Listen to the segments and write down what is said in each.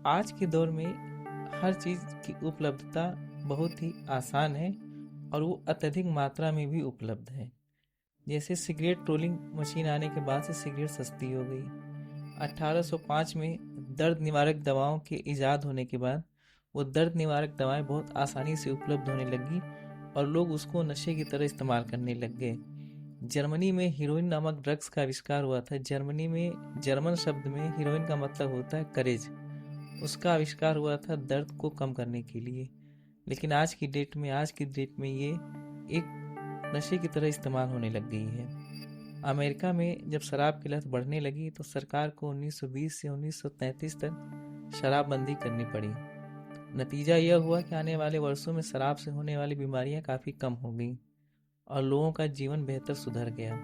आज के दौर में हर चीज़ की उपलब्धता बहुत ही आसान है और वो अत्यधिक मात्रा में भी उपलब्ध है। जैसे सिगरेट रोलिंग मशीन आने के बाद से सिगरेट सस्ती हो गई। 1805 में दर्द निवारक दवाओं के इजाद होने के बाद वो दर्द निवारक दवाएं बहुत आसानी से उपलब्ध होने लगी और लोग उसको नशे की तरह इस्तेमाल करने लग गए। जर्मनी में हीरोइन नामक ड्रग्स का आविष्कार हुआ था। जर्मनी में जर्मन शब्द में हीरोइन का मतलब होता है करेज। उसका आविष्कार हुआ था दर्द को कम करने के लिए। लेकिन आज की डेट में ये एक नशे की तरह इस्तेमाल होने लग गई है। अमेरिका में जब शराब की लत बढ़ने लगी तो सरकार को 1920 से 1933 तक शराबबंदी करनी पड़ी। नतीजा यह हुआ कि आने वाले वर्षों में शराब से होने वाली बीमारियां काफ़ी कम हो गईं और लोगों का जीवन बेहतर सुधर गया।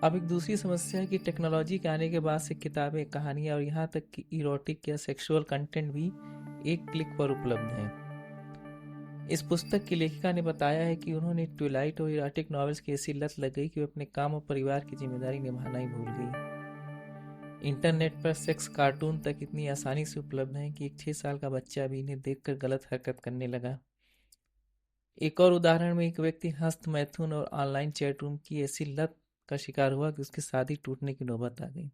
अब एक दूसरी समस्या है कि टेक्नोलॉजी के आने के बाद से किताबें, कहानियाँ और यहाँ तक कि इरोटिक या सेक्सुअल कंटेंट भी एक क्लिक पर उपलब्ध हैं। इस पुस्तक की लेखिका ने बताया है कि उन्होंने ट्विलाइट और इरोटिक नॉवेल्स की ऐसी लत लग गई कि वे अपने काम और परिवार की जिम्मेदारी निभाना ही भूल गई। इंटरनेट पर सेक्स कार्टून तक इतनी आसानी से उपलब्ध हैं कि एक 6 साल का बच्चा भी इन्हें देखकर गलत हरकत करने लगा। एक और उदाहरण में एक व्यक्ति हस्त मैथुन और ऑनलाइन चैट रूम की ऐसी लत का शिकार हुआ कि उसकी शादी टूटने की नौबत आ गई।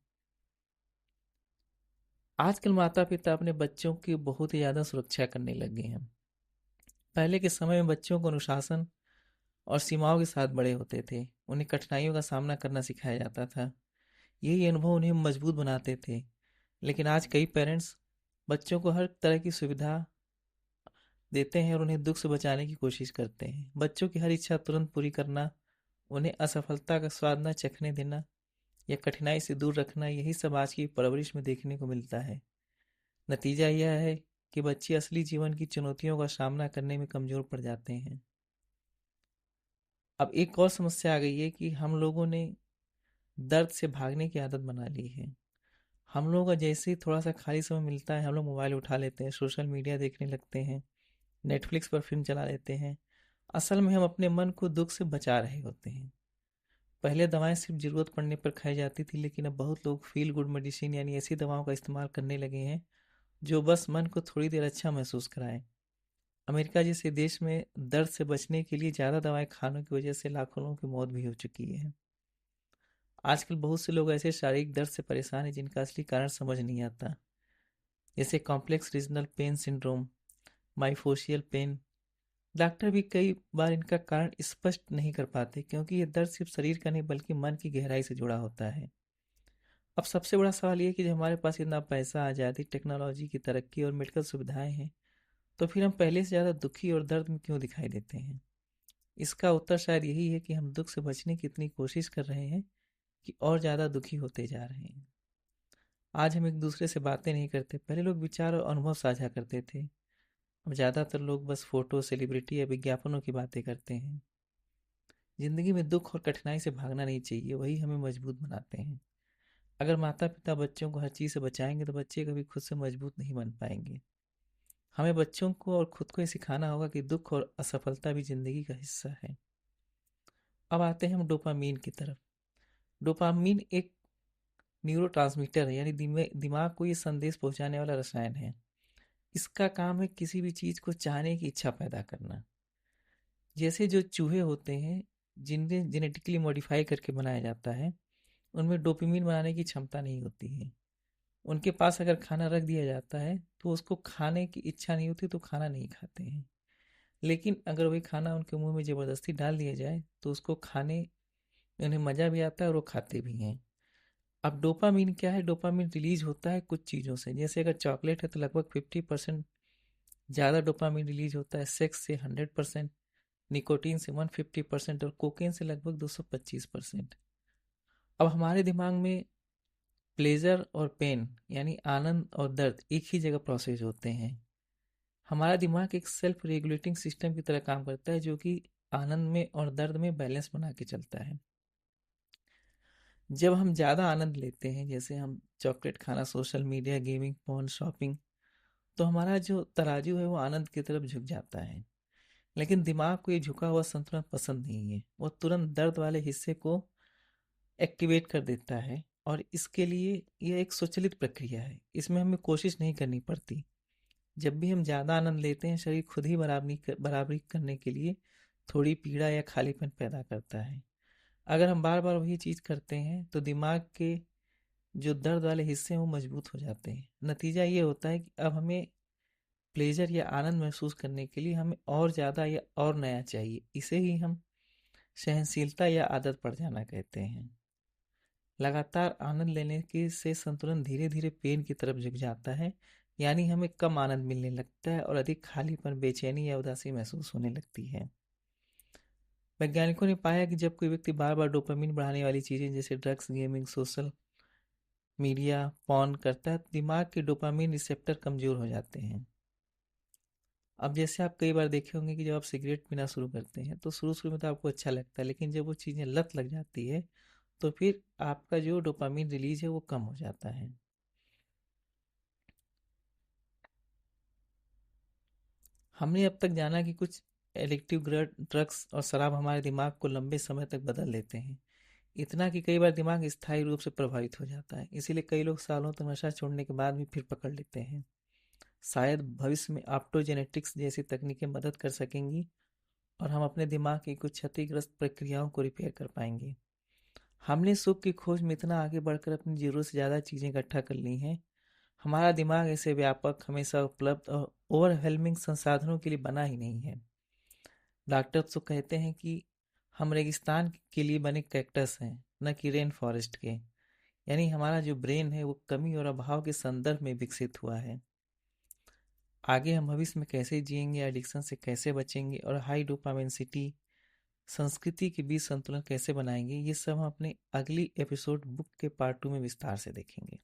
आजकल माता पिता अपने बच्चों की बहुत ही ज़्यादा सुरक्षा करने लगे हैं। पहले के समय में बच्चों को अनुशासन और सीमाओं के साथ बड़े होते थे। उन्हें कठिनाइयों का सामना करना सिखाया जाता था। यही अनुभव उन्हें मजबूत बनाते थे। लेकिन आज कई पेरेंट्स बच्चों को हर तरह की सुविधा देते हैं और उन्हें दुख से बचाने की कोशिश करते हैं। बच्चों की हर इच्छा तुरंत पूरी करना, उन्हें असफलता का स्वाद न चखने देना या कठिनाई से दूर रखना, यही सब आज की परवरिश में देखने को मिलता है। नतीजा यह है कि बच्चे असली जीवन की चुनौतियों का सामना करने में कमजोर पड़ जाते हैं। अब एक और समस्या आ गई है कि हम लोगों ने दर्द से भागने की आदत बना ली है। हम लोगों का जैसे ही थोड़ा सा खाली समय मिलता है हम लोग मोबाइल उठा लेते हैं, सोशल मीडिया देखने लगते हैं, नेटफ्लिक्स पर फिल्म चला लेते हैं। असल में हम अपने मन को दुख से बचा रहे होते हैं। पहले दवाएं सिर्फ ज़रूरत पड़ने पर खाई जाती थी, लेकिन अब बहुत लोग फील गुड मेडिसिन यानी ऐसी दवाओं का इस्तेमाल करने लगे हैं जो बस मन को थोड़ी देर अच्छा महसूस कराएं। अमेरिका जैसे देश में दर्द से बचने के लिए ज़्यादा दवाएं खाने की वजह से लाखों लोगों की मौत भी हो चुकी है। आजकल बहुत से लोग ऐसे शारीरिक दर्द से परेशान हैं जिनका असली कारण समझ नहीं आता, जैसे complex regional pain syndrome, myofascial pain. Doctor भी कई बार इनका कारण स्पष्ट नहीं कर पाते क्योंकि ये दर्द सिर्फ शरीर का नहीं बल्कि मन की गहराई से जुड़ा होता है। अब सबसे बड़ा सवाल ये है कि जब हमारे पास इतना पैसा, आज़ादी, टेक्नोलॉजी की तरक्की और मेडिकल सुविधाएं हैं, तो फिर हम पहले से ज़्यादा दुखी और दर्द में क्यों दिखाई देते हैं? इसका उत्तर शायद यही है कि हम दुख से बचने की इतनी कोशिश कर रहे हैं कि और ज़्यादा दुखी होते जा रहे हैं। आज हम एक दूसरे से बातें नहीं करते। पहले लोग विचार और अनुभव साझा करते थे। अब ज़्यादातर लोग बस फोटो, सेलिब्रिटी या विज्ञापनों की बातें करते हैं। जिंदगी में दुख और कठिनाई से भागना नहीं चाहिए, वही हमें मजबूत बनाते हैं। अगर माता पिता बच्चों को हर चीज़ से बचाएंगे तो बच्चे कभी खुद से मजबूत नहीं बन पाएंगे। हमें बच्चों को और खुद को ये सिखाना होगा कि दुख और असफलता भी जिंदगी का हिस्सा है। अब आते हैं हम डोपामीन की तरफ। डोपामीन एक न्यूरोट्रांसमीटर है, यानी दिमाग को ये संदेश पहुंचाने वाला रसायन है। इसका काम है किसी भी चीज़ को चाहने की इच्छा पैदा करना। जैसे जो चूहे होते हैं जिन्हें जेनेटिकली मॉडिफाई करके बनाया जाता है, उनमें डोपामीन बनाने की क्षमता नहीं होती है। उनके पास अगर खाना रख दिया जाता है तो उसको खाने की इच्छा नहीं होती तो खाना नहीं खाते हैं। लेकिन अगर वही खाना उनके मुंह में ज़बरदस्ती डाल दिया जाए तो उसको खाने में उन्हें मज़ा भी आता है और वो खाते भी हैं। अब डोपामीन क्या है? डोपामीन रिलीज होता है कुछ चीज़ों से। जैसे अगर चॉकलेट है तो लगभग 50% ज़्यादा डोपामीन रिलीज होता है, सेक्स से 100%, निकोटीन से 150% और कोकेन से लगभग 225%। अब हमारे दिमाग में प्लेजर और पेन यानी आनंद और दर्द एक ही जगह प्रोसेस होते हैं। हमारा दिमाग एक सेल्फ रेगुलेटिंग सिस्टम की तरह काम करता है जो कि आनंद में और दर्द में बैलेंस बना के चलता है। जब हम ज़्यादा आनंद लेते हैं, जैसे हम चॉकलेट खाना, social media, gaming, phone, shopping, तो हमारा जो तराजू है वो आनंद की तरफ झुक जाता है। लेकिन दिमाग को ये झुका हुआ संतुलन पसंद नहीं है। वो तुरंत दर्द वाले हिस्से को एक्टिवेट कर देता है और इसके लिए यह एक स्वचालित प्रक्रिया है, इसमें हमें कोशिश नहीं करनी पड़ती। जब भी हम ज़्यादा आनंद लेते हैं, शरीर खुद ही बराबरी करने के लिए थोड़ी पीड़ा या खालीपन पैदा करता है। अगर हम बार बार वही चीज़ करते हैं तो दिमाग के जो दर्द वाले हिस्से हैं वो मजबूत हो जाते हैं। नतीजा ये होता है कि अब हमें प्लेजर या आनंद महसूस करने के लिए हमें और ज़्यादा या और नया चाहिए। इसे ही हम सहनशीलता या आदत पड़ जाना कहते हैं। लगातार आनंद लेने के से संतुलन धीरे धीरे पेन की तरफ झुक जाता है, यानी हमें कम आनंद मिलने लगता है और अधिक खालीपन, बेचैनी या उदासी महसूस होने लगती है। वैज्ञानिकों ने पाया कि जब कोई व्यक्ति बार बार डोपामिन बढ़ाने वाली चीजें जैसे drugs, gaming, social media, porn करता है तो दिमाग के डोपामिन रिसेप्टर कमजोर हो जाते हैं। अब जैसे आप कई बार देखे होंगे कि जब आप सिगरेट पीना शुरू करते हैं तो शुरू शुरू में तो आपको अच्छा लगता है, लेकिन जब वो चीज़ें लत लग जाती है तो फिर आपका जो डोपामिन रिलीज है वो कम हो जाता है। हमने अब तक जाना कि कुछ एडिक्टिव ड्रग्स और शराब हमारे दिमाग को लंबे समय तक बदल देते हैं, इतना कि कई बार दिमाग स्थायी रूप से प्रभावित हो जाता है। इसीलिए कई लोग सालों तक नशा छोड़ने के बाद भी फिर पकड़ लेते हैं। शायद भविष्य में ऑप्टोजेनेटिक्स जैसी तकनीकें मदद कर सकेंगी और हम अपने दिमाग की कुछ क्षतिग्रस्त प्रक्रियाओं को रिपेयर कर पाएंगे। हमने सुख की खोज में इतना आगे बढ़कर अपनी जरूरत से ज़्यादा चीज़ें इकट्ठा कर ली हैं। हमारा दिमाग ऐसे व्यापक, हमेशा उपलब्ध और ओवरवेलमिंग संसाधनों के लिए बना ही नहीं है। डॉक्टर तो कहते हैं कि हम रेगिस्तान के लिए बने कैक्टस हैं, न कि रेन फॉरेस्ट के। यानी हमारा जो ब्रेन है वो कमी और अभाव के संदर्भ में विकसित हुआ है। आगे हम भविष्य में कैसे जिएंगे, एडिक्शन से कैसे बचेंगे और हाई डोपामिन सिटी संस्कृति के बीच संतुलन कैसे बनाएंगे, ये सब हम अपने अगली एपिसोड बुक के पार्ट 2 में विस्तार से देखेंगे।